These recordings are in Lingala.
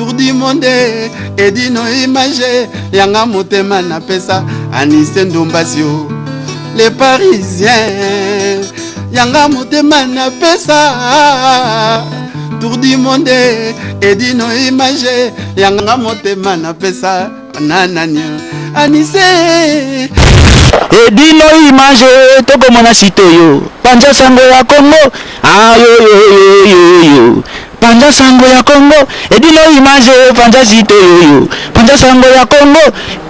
tour du monde edino image yanga motema na pesa Anise Ndombasio les parisiens yanga motema na pesa tour du monde edino image yanga motema na pesa nananya Anise edino image toko mona sitoyo panja sango ya Congo yo panja sango ya Congo edino image panja sitoyo panja sango ya Congo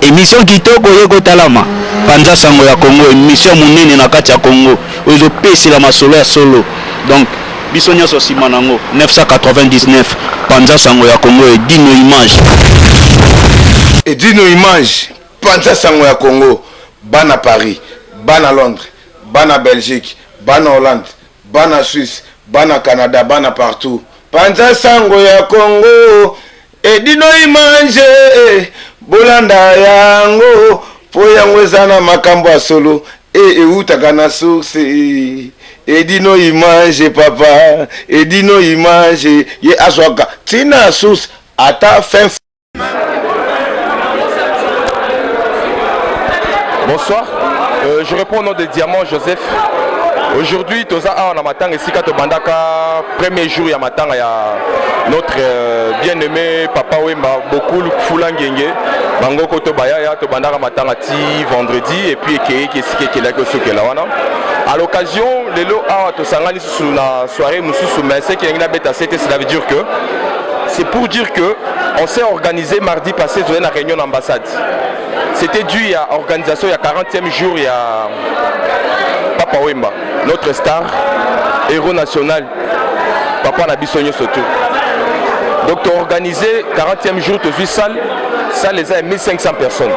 émission kitoko yeko talama panja sango ya Congo émission munene na kati ya Congo ozo pesi la masolo ya solo donc biso nyonso sima nango 999 panja sango ya Congo edino image panja sango ya Congo bana Paris bana Londres bana Belgique bana Hollande bana Suisse bana Canada bana partout panja sango ya Congo edino image bolanda yango po yango ezana makambo ya solo eutaka na source edino image papa edino image ye aswaka tina source ata fin. Bonsoir, je réponds au nom de Diamant Joseph. Aujourd'hui, Toza a en matin ici quand Bandaka premier jour ya matin il y a notre bien-aimé Papa Wemba beaucoup Fulangenge Bango Koto Baya ya to Bandaka matin ati vendredi et puis qui est là que ce que là à l'occasion les lots a to sangani sur la soirée mususu mais c'est qu'il y a une bête c'était cela veut dire que c'est pour dire que on s'est organisé mardi passé dans une réunion d'ambassade. C'était dû à l'organisation il y a 40e jour il y a Papa Wemba, notre star, héros national, Papa Nabissonio Soto. Donc, tu as organisé 40e jour, tu as vu salle les a 1500 personnes.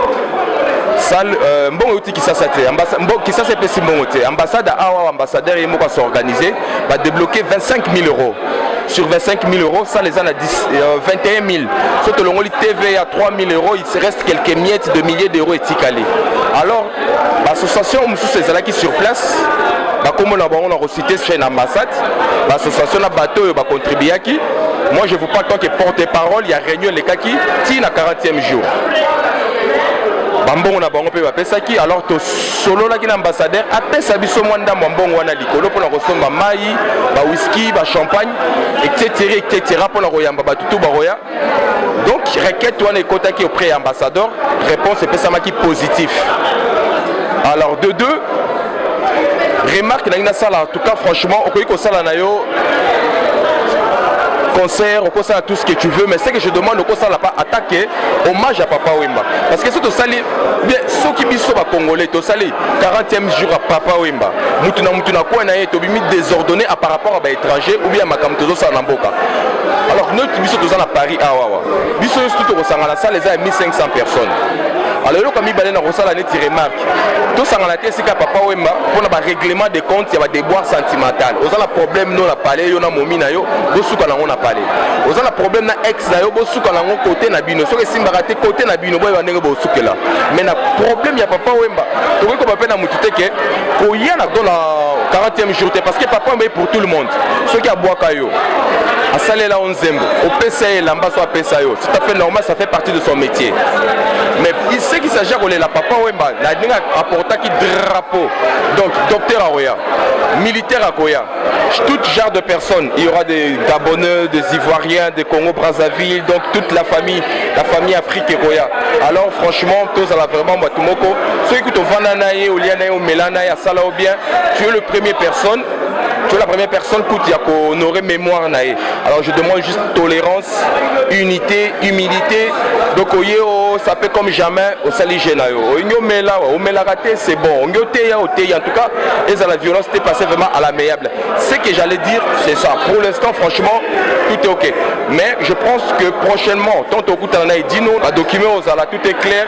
Salle, bon outil qui s'est passé, ambassade à ambassadeur et moi qui sont organisés, va débloquer 25 000 euros. Sur 25 000 euros, ça les a 21 000. Surtout le TV à 3 000 euros, il se reste quelques miettes de milliers d'euros et ticalés. Alors, l'association c'est là qui sur place, comme on a recité chez l'ambassade, l'association a bateau et contribué à qui. Moi je ne veux pas tant que porte-parole, il y a réunion les cas qui tient à 40e jour. Bambon na bango pe ba pesa ki alors to solo la ki na ambassadeur apesa biso mwanda mbongo wana likolo pona kosomba mai ba whisky ba champagne etc pona koyamba ba tutu ba roya donc requête wana ekotaki auprès ambassadeur réponse pesa maki positif alors de deux remarque na sala en tout cas franchement okoki ko sala na yo concert, au concert à tout ce que tu veux, mais c'est que je demande au concert pas attaquer hommage à Papa Wemba. Parce que si tu sali, bien, ceux qui bisou à Congolais, tu sali 40e jour à Papa Wemba. Moutuna quoi na tu bimi désordonné par rapport à l'étranger ou bien à Makamtozo Sanamboka. Alors notre bisou tous à Paris, ah waouh. Bisou tout au Sangala salle les a 1500 personnes. Alors comme il balait dans la net remarque. Tout ça en la tête c'est qu'à Papa Wemba pour un règlement de compte il y a des boires sentimentales. Aux a problème non la palais, yo na momina yo, bosuka na on a parlé. Aux a problème na ex na yo, bosuka na on côté na bino. So que simba raté côté na bino boy va ndenge bosuka là. Mais na problème il y a Papa Wemba. Tu vois qu'on appelle na mutute que pour y en a dans la 40e jour parce que Papa Wemba est pour tout le monde. Ceux qui a bois kayo. À saler là on zembo. Au PCA l'ambassade à PCAO. C'est tout à fait normal, ça fait partie de son métier. Mais il sait qu'il s'agit de la Papa Wemba, la dingue apporta qui drapeau. Donc docteur Aroya, militaire à Koya, tout genre de personnes. Il y aura des Gabonais, des Ivoiriens, des Congo-Brazzaville, donc toute la famille Afrique et Koya. Alors franchement, tous à la vraiment Batumoko. Ceux qui ont Vananaye, Olianaye, Melanaye, à Salah ou bien, tu es le premier personne. Tu es la première personne qui a honoré mémoire naïe. Alors je demande juste tolérance, unité, humilité. Donc ça fait comme jamais au sali genayo. C'est bon. En tout cas, et la violence était passée vraiment à l'amiable. Ce que j'allais dire, c'est ça. Pour l'instant, franchement, tout est ok. Mais je pense que prochainement, tant au coup dit nous, la document tout est clair.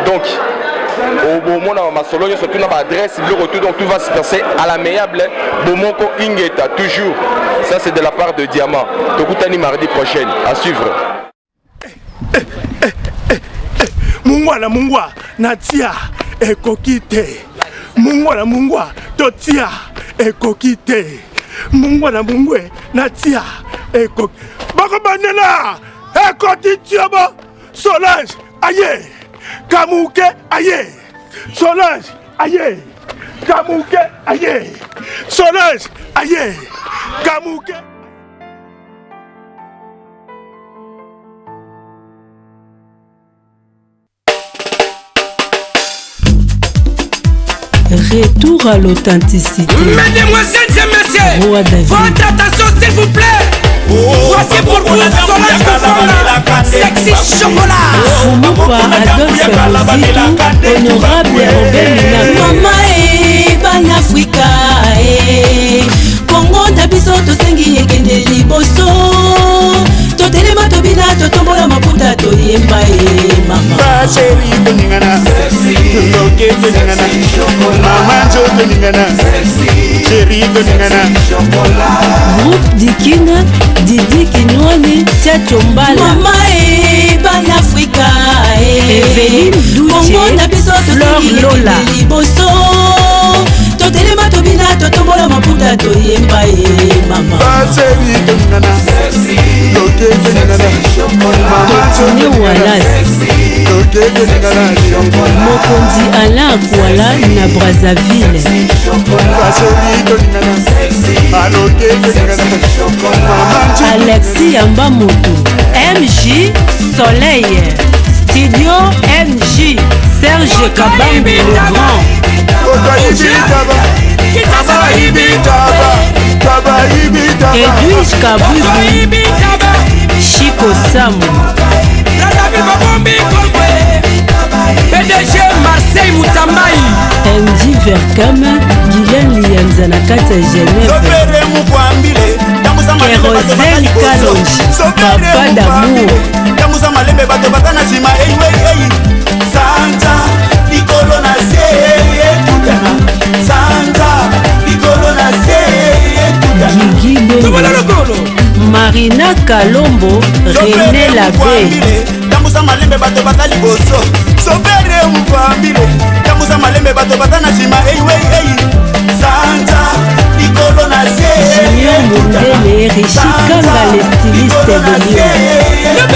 Donc au moment où ma solo surtout dans l'adresse le retour donc tout va se passer à l'amiable Bomoko Ingeta toujours ça c'est de la part de Diamant Tokutani mardi prochain à suivre. Mungwa natia ekokite mungwa totia ekokite mungwe natia ekok bako bandela Akoti Tiobo, Solange, aïe. Kamouke, aïe. Solange, aïe. Kamouke, aïe. Solange, aïe. Kamouke. Retour à l'authenticité. Mesdemoiselles et messieurs, Roi David. votre attention s'il vous plaît. Voici pour vous Solange Kofanda, Sexy Chocolat. Fumupa Adolphe Mozitu, honorable Robert Minaka. Mama ban Afrika Congo na biso tosengi ekende liboso totelema tobina totombola maputa toyemba mama Chéri toningana Loke toningana Mama Jo toningana Chéri toningana Groupe Dikina, Didi Kinwani, Tchacho Mbala. Mama ban Afrika Evelyne Douche, Congo na biso Fleur tosengi Lola. ekende liboso totelema tobina totombola maputa toyemba mama Chéri toningana Loke toningana Mama Jo Totine Wallace, Loke toningana Mokondi Alain Akwala na Brazzaville. Chéri toningana Loke toningana Mama Jo Alexis Yamba Moto, MJ Soleil, Studio MJ, Serge Kabambi le Grand, Edwige Kabuzu, Chico Samu, PDG Marseille Moutambaï. MJ Verkama, Guylaine Lianza na kati ya Genève, Kérosène Kalonji, Papa d'amour, Kamusa malembe bato bakana sima Santa likolo na se Santa likolo na se Guigui Bengo, Marina Kalombo, René Labé, Kamusa malembe bato bakali boso Sobere mkwambile Kamusa malembe bato bakana sima Santa likolo na se Junior Mundele, Rishi Kanga les stylistes de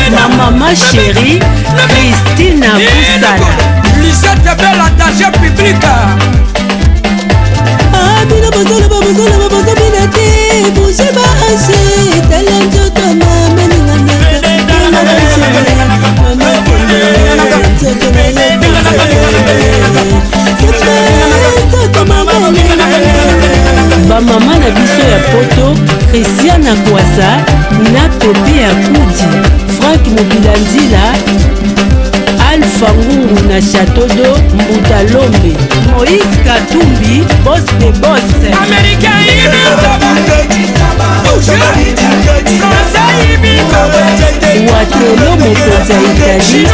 Lyon, ma maman chérie, Christine Boussala. Lisette belle attaché public. bino bozola bina te bouge ba ase tala nzoto mama bamama na biso ya poto Christiana Kwasa na Pepe ya Kudi, Frank Mobilandila, Alpha Ngungu na Château d'Eau, Mbuta Lombe, Moïse Katumbi, boss de boss, Américain Watelo mokonzi ya Italie,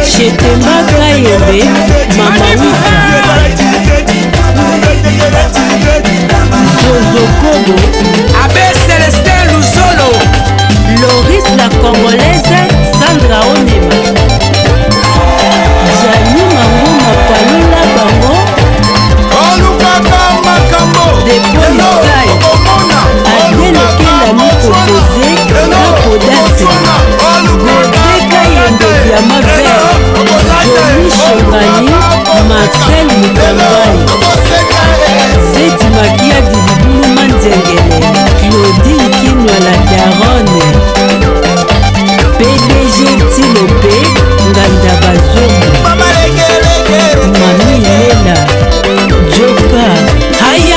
Chetemba Kayembe, Mama Wifa, Zozo Kobo, Abbé Célestin Luzolo, Loris la Congolaise, Sandra Onema, Jani Mangoma Palula Bango, de Polisai, Adele Kelami Proposé, Napodase, Godé Kayembe Diama Vert, Johnny Chongani, Marcel Mukambai, Zeti Makia Dilibulu Manzengele, Claudine Kinwa la Daronne, PDG Tilope, Nganda Bazomo, Mami Lela, Joka, Aïe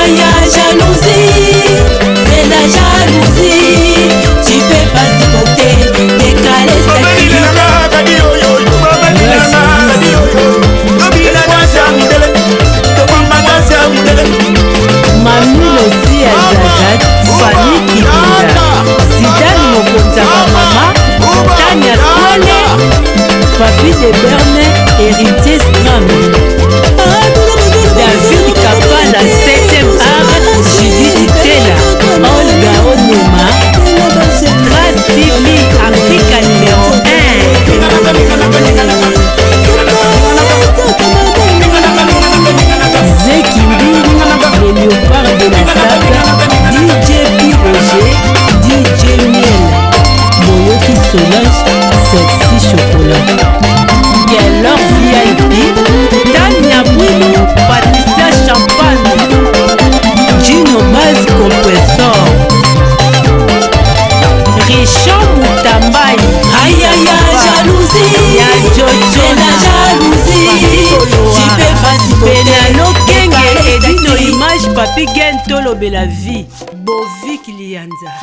jalousie, c'est la jalousie. Tu peux pas supporter, décaler cette fille. Mami Losi Azazat, Fanny Kibinda, Zidane Mokonza Mama, Tania Swale, Papi de Berne, héritier Scram, David Kapala, 7e art, Judith Tela, Olga Onema, Trace TV, Africa numéro 1. Zeki Mbili, le léopard de la saga, DJ P. Roger, DJ Miel, Moyoki Solange, Sexy Chocolat. Keller VIP, Tania Bouilou, Patricia Champagne, Gino Base Compressor, Richard Moutambaye. Aïe aïe aïe, jalousie, Ya Jojo, c'est la jalousie. Tu peux faciliter. Benano Kenge, Edino Image, Papi Gento, Lobela Vie, Bovik Lianza.